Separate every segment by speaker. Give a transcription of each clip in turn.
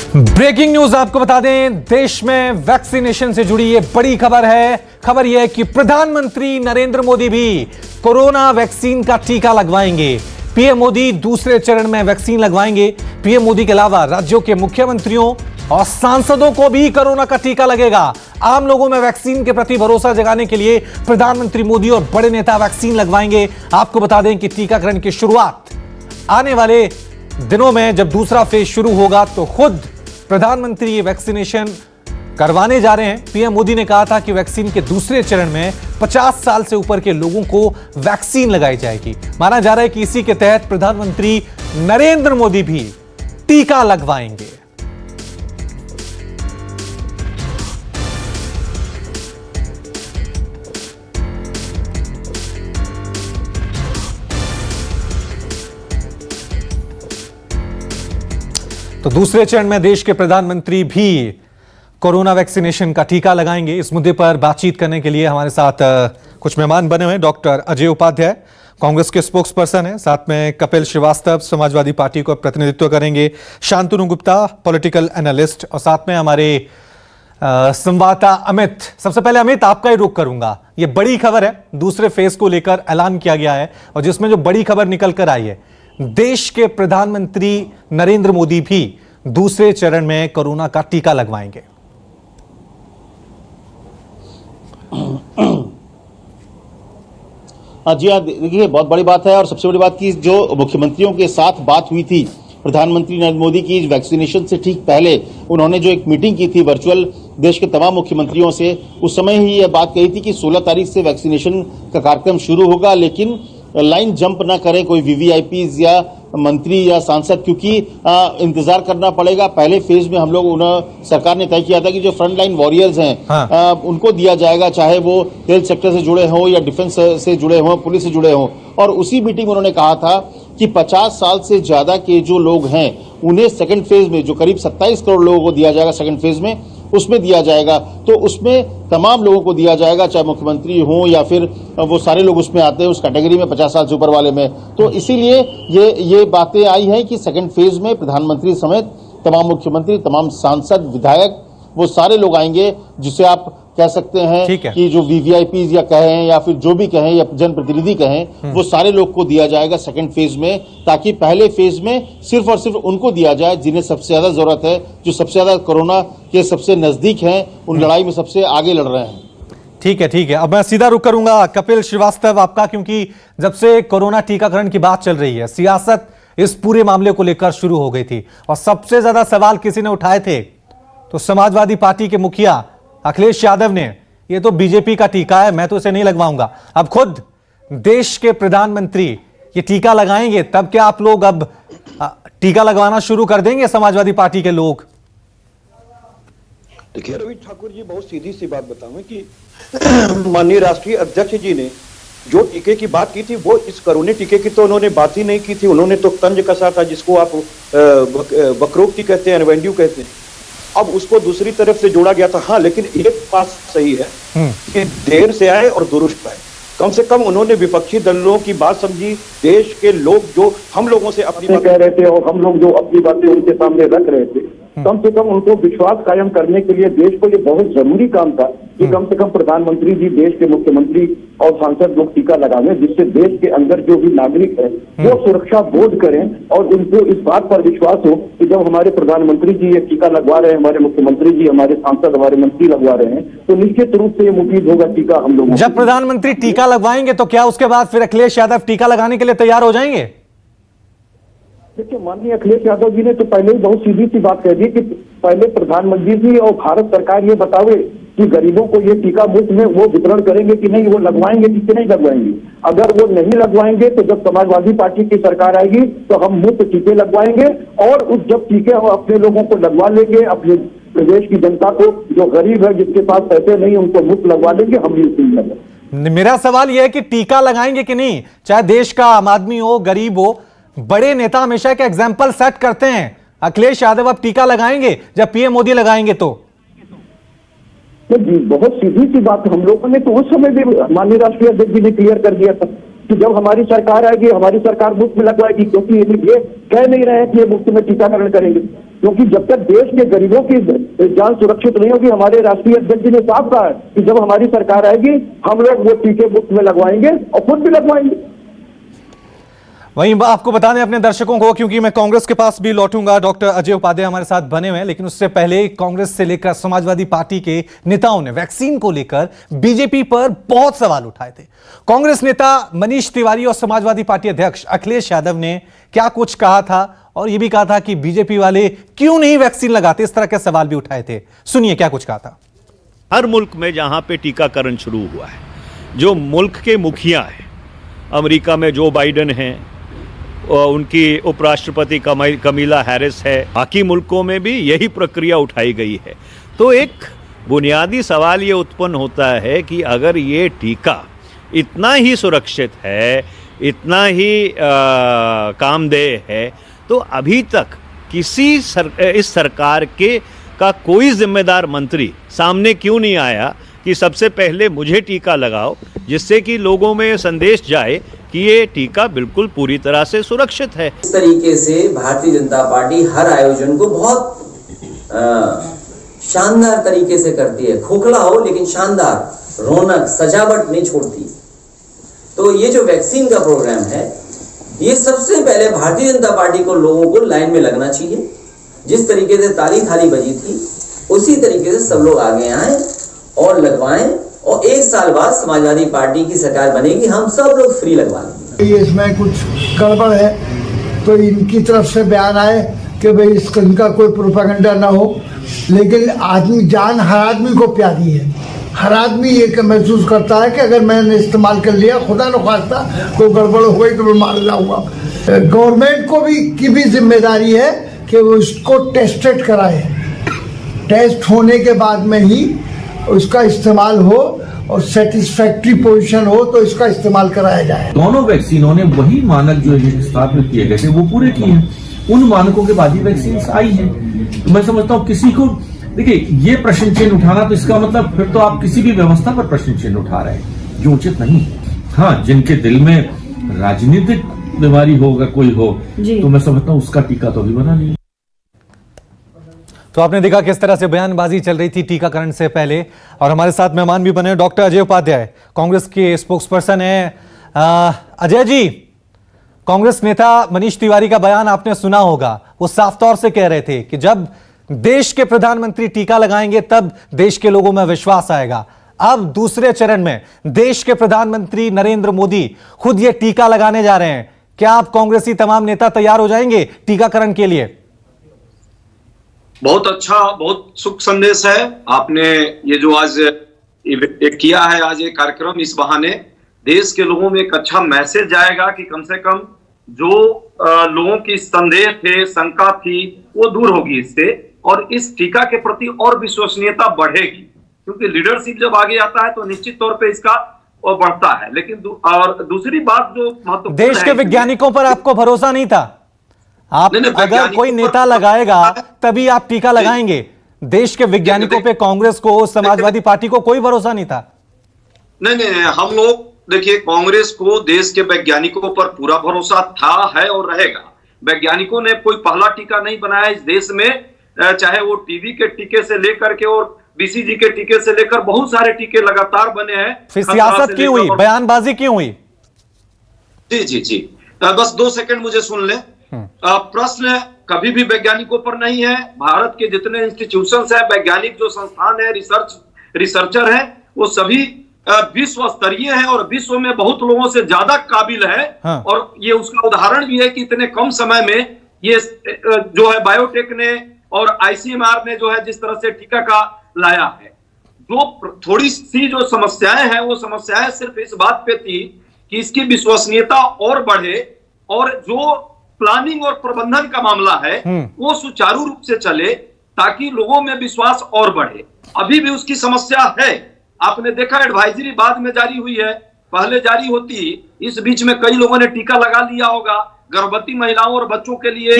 Speaker 1: Breaking news आपको बता दें, देश में वैक्सीनेशन से जुड़ी ये बड़ी खबर है। खबर यह है कि प्रधानमंत्री नरेंद्र मोदी भी कोरोना वैक्सीन का टीका लगवाएंगे। पीएम मोदी दूसरे चरण में वैक्सीन लगवाएंगे। पीएम मोदी के अलावा राज्यों के मुख्यमंत्रियों और सांसदों को भी कोरोना का टीका लगेगा। आम लोगों में वैक्सीन के प्रति भरोसा जगाने के लिए प्रधानमंत्री मोदी और बड़े नेता वैक्सीन लगवाएंगे। आपको बता दें कि टीकाकरण की शुरुआत आने वाले दिनों में जब दूसरा फेज शुरू होगा तो खुद प्रधानमंत्री ये वैक्सीनेशन करवाने जा रहे हैं। पीएम मोदी ने कहा था कि वैक्सीन के दूसरे चरण में 50 साल से ऊपर के लोगों को वैक्सीन लगाई जाएगी। माना जा रहा है कि इसी के तहत प्रधानमंत्री नरेंद्र मोदी भी टीका लगवाएंगे। तो दूसरे चरण में देश के प्रधानमंत्री भी कोरोना वैक्सीनेशन का टीका लगाएंगे। इस मुद्दे पर बातचीत करने के लिए हमारे साथ कुछ मेहमान बने हुए हैं। डॉक्टर अजय उपाध्याय कांग्रेस के स्पोक्स पर्सन हैं, साथ में कपिल श्रीवास्तव समाजवादी पार्टी को प्रतिनिधित्व करेंगे, शांतनु गुप्ता पॉलिटिकल एनालिस्ट, और साथ में हमारे संवाददाता अमित। सबसे पहले अमित, आपका ही रुख करूंगा। ये बड़ी खबर है, दूसरे फेज को लेकर ऐलान किया गया है और जिसमें जो बड़ी खबर निकल कर आई है, देश के प्रधानमंत्री नरेंद्र मोदी भी दूसरे चरण में कोरोना का टीका लगवाएंगे।
Speaker 2: जी हाँ, देखिए बहुत बड़ी बात है। और सबसे बड़ी बात की जो मुख्यमंत्रियों के साथ बात हुई थी प्रधानमंत्री नरेंद्र मोदी की वैक्सीनेशन से ठीक पहले, उन्होंने जो एक मीटिंग की थी वर्चुअल देश के तमाम मुख्यमंत्रियों से, उस समय ही यह बात कही थी कि 16 तारीख से वैक्सीनेशन का कार्यक्रम शुरू होगा, लेकिन लाइन जंप ना करें कोई वीवीआईपीज या मंत्री या सांसद, क्योंकि इंतजार करना पड़ेगा। पहले फेज में हम लोग सरकार ने तय किया था कि जो फ्रंट लाइन वॉरियर्स हैं उनको दिया जाएगा, चाहे वो हेल्थ सेक्टर से जुड़े हों या डिफेंस से जुड़े हों, पुलिस से जुड़े हों। और उसी मीटिंग में उन्होंने कहा था कि 50 साल से ज्यादा के जो लोग हैं उन्हें सेकंड फेज में, जो करीब 27 करोड़ लोगों को दिया जाएगा सेकंड फेज में, उसमें दिया जाएगा। तो उसमें तमाम लोगों को दिया जाएगा, चाहे मुख्यमंत्री हों या फिर वो सारे लोग उसमें आते हैं उस कैटेगरी में 50 साल से ऊपर वाले में। तो इसीलिए ये बातें आई हैं कि सेकंड फेज में प्रधानमंत्री समेत तमाम मुख्यमंत्री, तमाम सांसद, विधायक, वो सारे लोग आएंगे, जिसे आप कह सकते हैं कि जो वीवीआईपीज या कहें या फिर जो भी कहें या जनप्रतिनिधि कहें, वो सारे लोग को दिया जाएगा सेकंड फेज में, ताकि पहले फेज में सिर्फ और सिर्फ उनको दिया जाए जिन्हें सबसे ज्यादा जरूरत है, जो सबसे ज्यादा कोरोना के सबसे नजदीक हैं, उन लड़ाई में सबसे आगे लड़ रहे हैं।
Speaker 1: ठीक है। अब मैं सीधा रुख करूंगा कपिल श्रीवास्तव आपका, क्योंकि जब से कोरोना टीकाकरण की बात चल रही है, सियासत इस पूरे मामले को लेकर शुरू हो गई थी और सबसे ज्यादा सवाल किसी ने उठाए थे तो समाजवादी पार्टी के मुखिया अखिलेश यादव ने, ये तो बीजेपी का टीका है, मैं तो इसे नहीं लगवाऊंगा। अब खुद देश के प्रधानमंत्री ये टीका लगाएंगे, तब क्या आप लोग अब टीका लगवाना शुरू कर देंगे समाजवादी पार्टी के लोग?
Speaker 3: देखिए रवि ठाकुर जी, बहुत सीधी सी बात बताऊं कि माननीय राष्ट्रीय अध्यक्ष जी ने जो टीके की बात की थी, वो इस कोरोना टीके की तो उन्होंने बात ही नहीं की थी। उन्होंने तो तंज कसा था, जिसको आप वक्रोक्ति कहते हैं, एनवेंड्यू कहते हैं। अब उसको दूसरी तरफ से जोड़ा गया था। हाँ, लेकिन एक बात सही है कि देर से आए और दुरुस्त आए। कम से कम उन्होंने विपक्षी दलों की बात समझी। देश के लोग जो हम लोगों से अपनी बातें कह रहे थे और हम लोग जो अपनी बातें उनके सामने रख रहे थे, कम से कम उनको विश्वास कायम करने के लिए देश को ये बहुत जरूरी काम था कि कम से कम प्रधानमंत्री जी, देश के मुख्यमंत्री और सांसद लोग टीका लगावें, जिससे देश के अंदर जो भी नागरिक है वो सुरक्षा बोध करें और उनको इस बात पर विश्वास हो कि जब हमारे प्रधानमंत्री जी ये टीका लगवा रहे हैं, हमारे मुख्यमंत्री जी, हमारे सांसद, हमारे मंत्री लगवा रहे हैं, तो निश्चित रूप से ये मुफीद होगा टीका हम लोगों को।
Speaker 1: जब प्रधानमंत्री टीका लगवाएंगे तो क्या उसके बाद फिर अखिलेश यादव टीका लगाने के लिए तैयार हो जाएंगे?
Speaker 3: देखिए, माननीय अखिलेश यादव जी ने तो पहले ही बहुत सीधी सी बात कह दी कि पहले प्रधानमंत्री जी और भारत सरकार ये बतावे कि गरीबों को ये टीका मुफ्त में वो वितरण करेंगे कि नहीं, वो लगवाएंगे कि नहीं लगवाएंगे। अगर वो नहीं लगवाएंगे तो जब समाजवादी पार्टी की सरकार आएगी तो हम मुफ्त टीके लगवाएंगे और उस जब टीके हम अपने लोगों को लगवा लेंगे, अपने प्रदेश की जनता को, जो गरीब है, जिसके पास पैसे नहीं, उनको मुफ्त लगवा लेंगे, हम भी उसी लगवाएंगे।
Speaker 1: मेरा सवाल यह है कि टीका लगाएंगे कि नहीं, चाहे देश का आम आदमी हो, गरीब हो। बड़े नेता हमेशा एक एग्जाम्पल सेट करते हैं। अखिलेश यादव अब टीका लगाएंगे जब पीएम मोदी लगाएंगे तो?
Speaker 3: जी, बहुत सीधी सी बात हम लोगों ने तो उस समय भी माननीय राष्ट्रीय अध्यक्ष जी ने क्लियर कर दिया था कि जब हमारी सरकार आएगी हमारी सरकार मुफ्त में लगवाएगी, क्योंकि ये कह नहीं रहे हैं कि ये मुफ्त में टीकाकरण करेंगे, क्योंकि जब तक देश के गरीबों की जान सुरक्षित नहीं होगी, हमारे राष्ट्रीय अध्यक्ष जी ने साफ कहा है कि जब हमारी सरकार आएगी हम लोग वो टीके मुफ्त में लगवाएंगे और खुद भी लगवाएंगे।
Speaker 1: वहीं आपको बता दें अपने दर्शकों को, क्योंकि मैं कांग्रेस के पास भी लौटूंगा, डॉक्टर अजय उपाध्याय हमारे साथ बने हुए हैं, लेकिन उससे पहले कांग्रेस से लेकर समाजवादी पार्टी के नेताओं ने वैक्सीन को लेकर बीजेपी पर बहुत सवाल उठाए थे। कांग्रेस नेता मनीष तिवारी और समाजवादी पार्टी अध्यक्ष अखिलेश यादव ने क्या कुछ कहा था, और यह भी कहा था कि बीजेपी वाले क्यों नहीं वैक्सीन लगाते, इस तरह के सवाल भी उठाए थे। सुनिए क्या कुछ कहा था।
Speaker 4: हर मुल्क में जहां पे टीकाकरण शुरू हुआ है, जो मुल्क के मुखिया हैं, अमेरिका में जो बाइडेन हैं, उनकी उपराष्ट्रपति कमीला हैरिस है, बाकी मुल्कों में भी यही प्रक्रिया उठाई गई है। तो एक बुनियादी सवाल ये उत्पन्न होता है कि अगर ये टीका इतना ही सुरक्षित है, इतना ही कामदेह है, तो अभी तक इस सरकार का कोई जिम्मेदार मंत्री सामने क्यों नहीं आया कि सबसे पहले मुझे टीका लगाओ, जिससे कि लोगों में संदेश जाए कि ये टीका बिल्कुल पूरी तरह से सुरक्षित है।
Speaker 5: इस तरीके से भारतीय जनता पार्टी हर आयोजन को बहुत शानदार तरीके से करती है, खोखला हो लेकिन शानदार, रौनक, सजावट नहीं छोड़ती। तो ये जो वैक्सीन का प्रोग्राम है, ये सबसे पहले भारतीय जनता पार्टी को लोगों को लाइन में लगना चाहिए। जिस तरीके से ताली थाली बजी थी, उसी तरीके से सब लोग आगे आए और लगवाएं, और 1 साल बाद समाजवादी पार्टी की सरकार बनेगी, हम सब लोग फ्री लगवा लेंगे।
Speaker 6: इसमें कुछ गड़बड़ है तो इनकी तरफ से बयान आए कि भाई इनका कोई प्रोपेगेंडा ना हो, लेकिन आदमी जान हर आदमी को प्यारी है। हर आदमी ये महसूस करता है कि अगर मैंने इस्तेमाल कर लिया, खुदा न खास्ता कोई गड़बड़ हो गई तो मैं मार जाऊंगा। गवर्नमेंट को की भी जिम्मेदारी है कि वो इसको टेस्टेड कराए, टेस्ट होने के बाद में ही उसका इस्तेमाल हो और सेटिस्फैक्ट्री पोजीशन हो तो इसका इस्तेमाल कराया जाए।
Speaker 7: दोनों वैक्सीनों ने वही मानक जो स्थापित किए गए थे वो पूरे किए हैं, उन मानकों के बाद ही वैक्सीन आई हैं। तो मैं समझता हूँ किसी को, देखिए ये प्रश्न चिन्ह उठाना, तो इसका मतलब फिर तो आप किसी भी व्यवस्था पर प्रश्न चिन्ह उठा रहे हैं, जो उचित नहीं। हाँ, जिनके दिल में राजनीतिक बीमारी होगा कोई हो, तो मैं समझता हूँ उसका टीका तो अभी बना नहीं।
Speaker 1: तो आपने देखा किस तरह से बयानबाजी चल रही थी टीकाकरण से पहले, और हमारे साथ मेहमान भी बने डॉक्टर अजय उपाध्याय, कांग्रेस के स्पोक्सपर्सन हैं। अजय जी, कांग्रेस नेता मनीष तिवारी का बयान आपने सुना होगा, वो साफ तौर से कह रहे थे कि जब देश के प्रधानमंत्री टीका लगाएंगे तब देश के लोगों में विश्वास आएगा। अब दूसरे चरण में देश के प्रधानमंत्री नरेंद्र मोदी खुद ये टीका लगाने जा रहे हैं। क्या आप कांग्रेसी तमाम नेता तैयार हो जाएंगे टीकाकरण के लिए?
Speaker 8: बहुत अच्छा, बहुत शुभ संदेश है आपने ये जो आज किया है, आज ये कार्यक्रम, इस बहाने देश के लोगों में एक अच्छा मैसेज जाएगा कि कम से कम जो लोगों की संदेह थे, शंका थी, वो दूर होगी इससे, और इस टीका के प्रति और विश्वसनीयता बढ़ेगी, क्योंकि लीडरशिप जब आगे आता है तो निश्चित तौर पे इसका वो बढ़ता है। लेकिन और दूसरी बात जो महत्वपूर्ण,
Speaker 1: देश के वैज्ञानिकों पर आपको भरोसा नहीं था? आप अगर कोई नेता लगाएगा तभी आप टीका लगाएंगे। देश के वैज्ञानिकों पे कांग्रेस को, समाजवादी पार्टी को कोई भरोसा नहीं था?
Speaker 8: नहीं, हम लोग देखिए, कांग्रेस को देश के वैज्ञानिकों पर पूरा भरोसा था, है और रहेगा। वैज्ञानिकों ने कोई पहला टीका नहीं बनाया इस देश में, चाहे वो टीबी के टीके से लेकर के और बीसीजी के टीके से लेकर बहुत सारे टीके लगातार बने हैं।
Speaker 1: फिर सियासत क्यों हुई, बयानबाजी क्यों हुई?
Speaker 8: जी, बस 2 सेकंड मुझे सुन ले। प्रश्न कभी भी वैज्ञानिकों पर नहीं है। भारत के जितने इंस्टीट्यूशंस हैं, वैज्ञानिक जो संस्थान है, रिसर्चर हैं, वो सभी विश्व स्तरीय है और विश्व में बहुत लोगों से ज्यादा काबिल है। हाँ। और ये उसका उदाहरण भी है कि इतने कम समय में ये जो है बायोटेक ने और आईसीएमआर ने जो है जिस तरह से टीका का लाया है। जो थोड़ी सी जो समस्याएं हैं, वो समस्याएं सिर्फ इस बात पे थी कि इसकी विश्वसनीयता और बढ़े, और जो प्लानिंग और प्रबंधन का मामला है वो सुचारू रूप से चले, ताकि लोगों में विश्वास और बढ़े। अभी भी उसकी समस्या है। आपने देखा एडवाइजरी बाद में जारी हुई है, पहले जारी होती, इस बीच में कई लोगों ने टीका लगा लिया होगा, गर्भवती महिलाओं और बच्चों के लिए।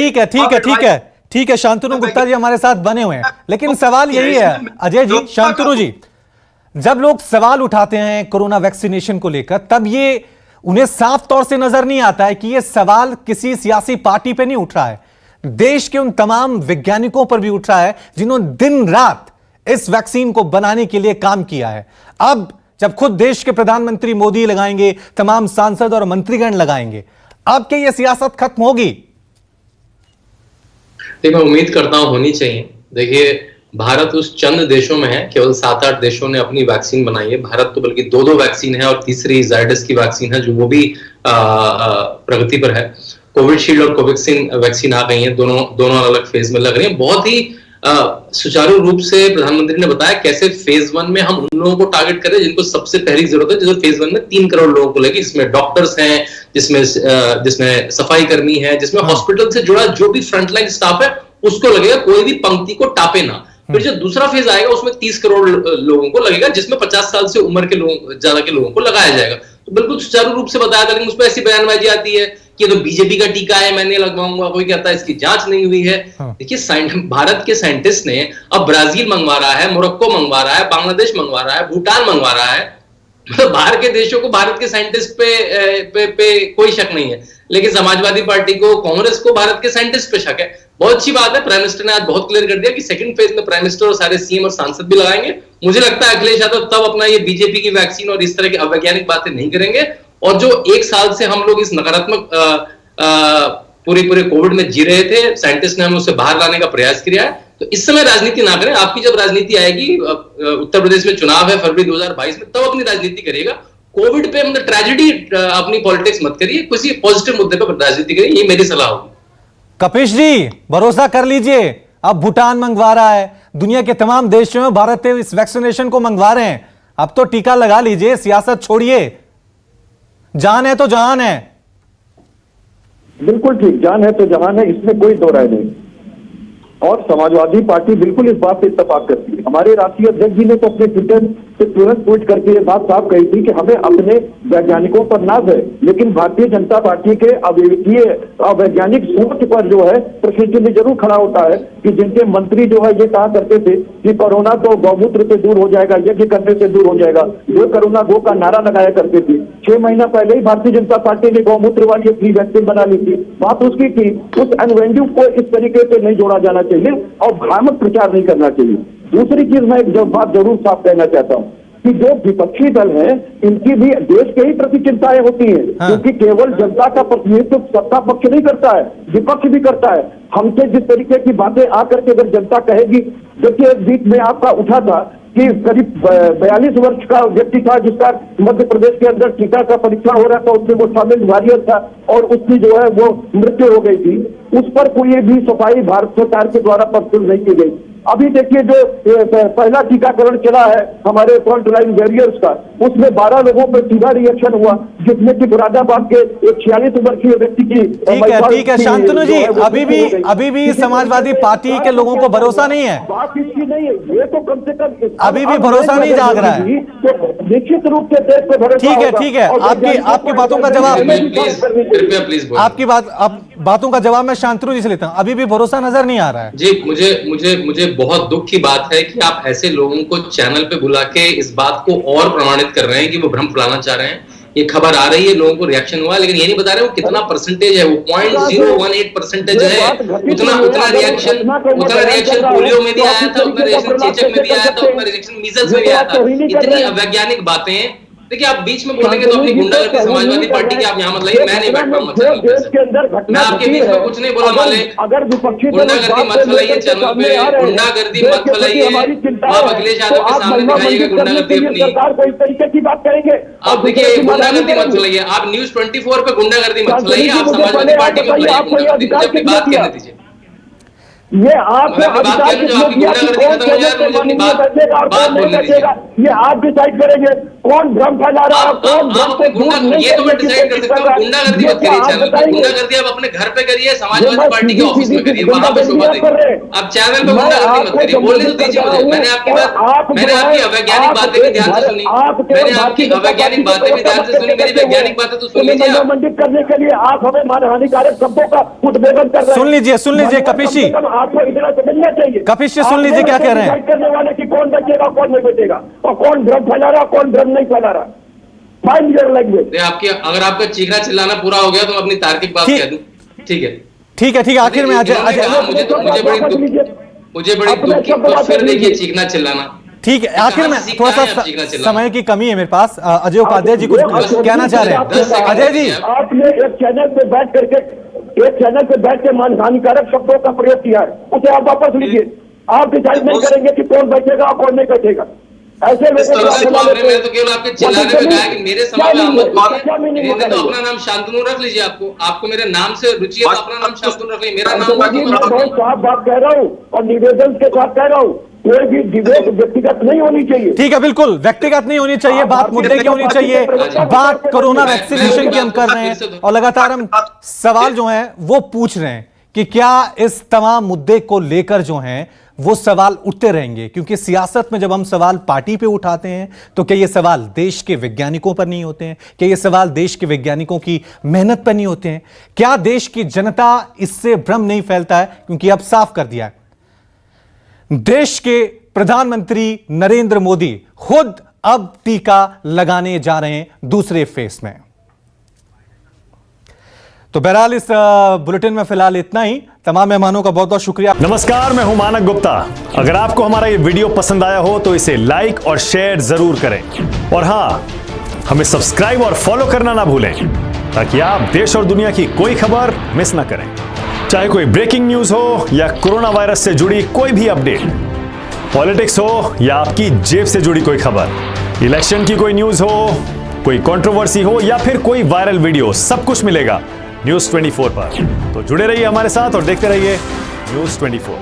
Speaker 1: ठीक है, शांतनु गुप्ता जी हमारे साथ बने हुए हैं, लेकिन सवाल यही है अजय जी, शांतनु जी, जब लोग सवाल उठाते हैं कोरोना वैक्सीनेशन को लेकर, तब ये उन्हें साफ तौर से नजर नहीं आता है कि यह सवाल किसी सियासी पार्टी पे नहीं उठ रहा है, देश के उन तमाम वैज्ञानिकों पर भी उठ रहा है जिन्होंने दिन रात इस वैक्सीन को बनाने के लिए काम किया है। अब जब खुद देश के प्रधानमंत्री मोदी लगाएंगे, तमाम सांसद और मंत्रीगण लगाएंगे, अब क्या यह सियासत खत्म होगी?
Speaker 9: देखिए, मैं उम्मीद करता हूं होनी चाहिए। देखिए, भारत उस चंद देशों में है, केवल 7-8 देशों ने अपनी वैक्सीन बनाई है। भारत तो बल्कि 2-2 वैक्सीन है और तीसरी जायडस की वैक्सीन है जो वो भी प्रगति पर है। कोविशील्ड और कोवैक्सीन वैक्सीन आ गई है, दोनों अलग फेज में लग रही है। बहुत ही सुचारू रूप से प्रधानमंत्री ने बताया कैसे फेज 1 में हम उन लोगों को टारगेट करें जिनको सबसे पहली जरूरत है। जैसे फेज 1 में 3 करोड़ लोगों को लगी, इसमें डॉक्टर्स हैं, जिसमें सफाई कर्मी है, जिसमें हॉस्पिटल से जुड़ा जो भी फ्रंटलाइन स्टाफ है उसको लगेगा, कोई भी पंक्ति को टापे ना। फिर जो दूसरा फेज आएगा उसमें 30 करोड़ लोगों को लगेगा, जिसमें 50 साल से उम्र के ज्यादा के लोगों को लगाया जाएगा। तो बिल्कुल सुचारू रूप से बताया था, लेकिन उसमें ऐसी बयानबाजी आती है कि ये तो बीजेपी का टीका है, मैं नहीं लगवाऊंगा, कोई कहता है इसकी जांच नहीं हुई है। देखिए, भारत के साइंटिस्ट ने अब ब्राजील मंगवा रहा है, मोरक्को मंगवा रहा है, बांग्लादेश मंगवा रहा है, भूटान मंगवा रहा है। मतलब बाहर के देशों को भारत के साइंटिस्ट पे कोई शक नहीं है, लेकिन समाजवादी पार्टी को, कांग्रेस को भारत के साइंटिस्ट पे शक है। बहुत अच्छी बात है, प्राइम मिनिस्टर ने आज बहुत क्लियर कर दिया कि सेकंड फेज में प्राइम मिनिस्टर और सारे सीएम और सांसद भी लगाएंगे। मुझे लगता है अखिलेश यादव तब अपना ये बीजेपी की वैक्सीन और इस तरह की अवैज्ञानिक बातें नहीं करेंगे। और जो 1 साल से हम लोग इस नकारात्मक पूरे कोविड में जी रहे थे, साइंटिस्ट ने हमें उससे बाहर लाने का प्रयास किया है। तो इस समय राजनीति ना करें, आपकी जब राजनीति आएगी, उत्तर प्रदेश में चुनाव है फरवरी 2022 में, तब अपनी राजनीति करिएगा। कोविड पे मतलब ट्रेजेडी अपनी पॉलिटिक्स मत करिए, किसी पॉजिटिव मुद्दे पर राजनीति करिए, ये मेरी सलाह होगी।
Speaker 1: कपिश जी, भरोसा कर लीजिए, अब भूटान मंगवा रहा है, दुनिया के तमाम देशों में भारत इस वैक्सीनेशन को मंगवा रहे हैं। अब तो टीका लगा लीजिए, सियासत छोड़िए, जान है तो जहान है।
Speaker 3: बिल्कुल ठीक, जान है तो जहान है, इसमें कोई दो राय नहीं। और समाजवादी पार्टी बिल्कुल इस बात पे इत्तेफाक करती है। हमारे राष्ट्रीय अध्यक्ष जी ने तो अपने ट्विटर से तुरंत ट्वीट करके ये बात साफ कही थी कि हमें अपने वैज्ञानिकों पर नाज है, लेकिन भारतीय जनता पार्टी के अविवेकीय अवैज्ञानिक सोच पर जो है प्रश्न चिन्ह जरूर खड़ा होता है कि जिनके मंत्री जो है ये कहा करते थे कि कोरोना तो गौमूत्र से दूर हो जाएगा, यज्ञ करने से दूर हो जाएगा, गो करुणा गो का नारा लगाया करते थे। 6 महीना पहले ही भारतीय जनता पार्टी ने गौमूत्र वाली फ्री वैक्सीन बना ली थी। बात उसकी थी, उस इन्वेंटिव को इस तरीके से नहीं जोड़ा जाना चाहिए और भ्रामक प्रचार नहीं करना चाहिए। दूसरी चीज मैं एक बात जरूर साफ कहना चाहता हूँ कि जो विपक्षी दल है, इनकी भी देश के ही प्रति चिंताएं होती हैं, क्योंकि केवल जनता का प्रतिनिधित्व सत्ता पक्ष नहीं करता है, विपक्ष भी करता है। हमसे जिस तरीके की बातें आकर के अगर जनता कहेगी, देखिए बीच में आपका उठा था कि करीब 42 वर्ष का व्यक्ति था जिसका मध्य प्रदेश के अंदर टीका का परीक्षण हो रहा था, उसमें वो शामिल वॉरियर था और उसकी जो है वो मृत्यु हो गई थी। उस पर कोई भी सफाई भारत सरकार के द्वारा प्रस्तुत नहीं की गई। अभी देखिए जो पहला टीकाकरण चला है हमारे फ्रंट लाइन वॉरियर्स का, उसमें 12 लोगों पर सीधा रिएक्शन हुआ, जिसमें कि मुरादाबाद के एक 46 वर्षीय व्यक्ति की।
Speaker 1: ठीक है शांतनु जी, अभी भी समाजवादी पार्टी के लोगों को भरोसा नहीं है।
Speaker 3: बात इसकी नहीं है, ये तो कम से कम
Speaker 1: अभी भी भरोसा नहीं जाग रहा है।
Speaker 3: निश्चित रूप से देश पे भरोसा।
Speaker 1: ठीक है, आपकी बातों का जवाब, आपकी बातों का जवाब मैं शांतनु जी से लेता हूँ। अभी भी भरोसा नजर नहीं आ रहा है
Speaker 9: जी। मुझे बहुत दुख की बात है कि आप ऐसे लोगों को चैनल पे बुला के इस बात को और प्रमाणित कर रहे हैं कि वो भ्रम फैलाना चाह रहे हैं। ये खबर आ रही है, लोगों को रिएक्शन हुआ, लेकिन ये नहीं बता रहे वो कितना परसेंटेज है। वो 0.018% है। उतना रिएक्शन पोलियो में भी आया था, उतना रिएक्शन चेचक में भी आया था, उतना रिएक्शन मीजल्स में भी आया था। इतनी अवैज्ञानिक बातें। देखिए, आप बीच में बोलेंगे तो अपनी गुंडागर्दी समाजवादी पार्टी की आप यहाँ मत लाइए, मैं नहीं बैठ पाऊंगा। मैं आपके बीच में कुछ नहीं बोला माले। गुंडागर्दी मत फैलाइए चैनल पे, गुंडागर्दी मत फैलाइए। आप अखिलेश यादव के सामने दिखाइएगा गुंडागर्दी अपनी। आप देखिए, गुंडागर्दी मत फैलाइए। आप न्यूज 24 पे गुंडागर्दी मत फैलाइए। आप समाजवादी पार्टी को फैलाइए गुंडागर्दी। मुझे अपनी बात कहने दीजिए।
Speaker 3: ये आप ये आप डिसाइड करेंगे कौन भ्रम फैला रहा है, कौन भ्रम को दूर नहीं।
Speaker 9: ये तो मैं डिसाइड कर सकता हूं। गुंडागर्दी मत करिए चैनल पे। गुंडागर्दी आप अपने घर पे करिए, समाजवादी पार्टी के ऑफिस में करिए, वहां पे शोभा देखिए। आप चैनल पे गुंडागर्दी मत करिए। बोलने तो दीजिए मुझे। मैंने आपकी अवैज्ञानिक बातें भी ध्यान से सुनी। मैंने आपकी अवैज्ञानिक बातें भी ध्यान से सुनी। मेरी वैज्ञानिक बातें तो सुन लीजिए।
Speaker 3: मंडित करने के लिए आप हमें मानहानिकारक शब्दों का उद्भेदन कर रहे हैं।
Speaker 1: सुन लीजिए कपिश जी,
Speaker 3: आपको इतना समझना चाहिए।
Speaker 1: कपिश जी सुन लीजिए क्या कह रहे हैं।
Speaker 3: करने वाले की कौन बचेगा, कौन नहीं बचेगा, और कौन भ्रम फैला रहा, कौन भ्रम नहीं फैला रहा। Mind your language.
Speaker 9: आपकी अगर आपका चीखना चिल्लाना पूरा हो गया तो अपनी तार्किक बात कह दूं। ठीक है
Speaker 1: ठीक है ठीक है, आखिर में मुझे बड़ी
Speaker 9: दुख की, और फिर देखिए चीखना चिल्लाना।
Speaker 1: ठीक है, आखिर में थोड़ा सा समय की कमी है मेरे पास। अजय उपाध्याय जी कुछ कहना चाह रहे हैं। अजय जी,
Speaker 3: आपने एक चैनल पे बैठ के हानिकारक शब्दों का प्रयोग किया है, उसे आप वापस लीजिए। आप डिसाइड नहीं करेंगे कि कौन बैठेगा और कौन नहीं बैठेगा। ऐसे
Speaker 9: मैं तो केवल आपके चिल्लाने में कहा कि मेरे समाज में तो अपना नाम शांतनु रख लीजिए। आपको मेरे नाम से रुचि है तो अपना नाम शांतनु रख लीजिए, मेरा नाम
Speaker 3: बहुत साफ बात कह रहा हूँ और निवेदन के साथ कह रहा हूँ, कोई भी डिबेट व्यक्तिगत नहीं होनी चाहिए।
Speaker 1: ठीक है, बिल्कुल व्यक्तिगत नहीं होनी चाहिए, बात मुद्दे की होनी चाहिए। बात कोरोना वैक्सीनेशन की हम कर रहे हैं और लगातार हम सवाल जो है वो पूछ रहे हैं कि क्या इस तमाम मुद्दे को लेकर जो है वो सवाल उठते रहेंगे, क्योंकि सियासत में जब हम सवाल पार्टी पे उठाते हैं तो क्या ये सवाल देश के वैज्ञानिकों पर नहीं होते हैं? क्या ये सवाल देश के वैज्ञानिकों की मेहनत पर नहीं होते हैं? क्या देश की जनता इससे भ्रम नहीं फैलता है? क्योंकि अब साफ कर दिया है, देश के प्रधानमंत्री नरेंद्र मोदी खुद अब टीका लगाने जा रहे हैं दूसरे फेज में। तो बहरहाल इस बुलेटिन में फिलहाल इतना ही। तमाम मेहमानों का बहुत बहुत शुक्रिया।
Speaker 10: नमस्कार, मैं हूं मानक गुप्ता। अगर आपको हमारा ये वीडियो पसंद आया हो तो इसे लाइक और शेयर जरूर करें, और हां, हमें सब्सक्राइब और फॉलो करना ना भूलें ताकि आप देश और दुनिया की कोई खबर मिस ना करें। चाहे कोई ब्रेकिंग न्यूज हो या कोरोना वायरस से जुड़ी कोई भी अपडेट, पॉलिटिक्स हो या आपकी जेब से जुड़ी कोई खबर, इलेक्शन की कोई न्यूज हो, कोई कंट्रोवर्सी हो या फिर कोई वायरल वीडियो, सब कुछ मिलेगा News 24 पर। तो जुड़े रहिए हमारे साथ और देखते रहिए News 24।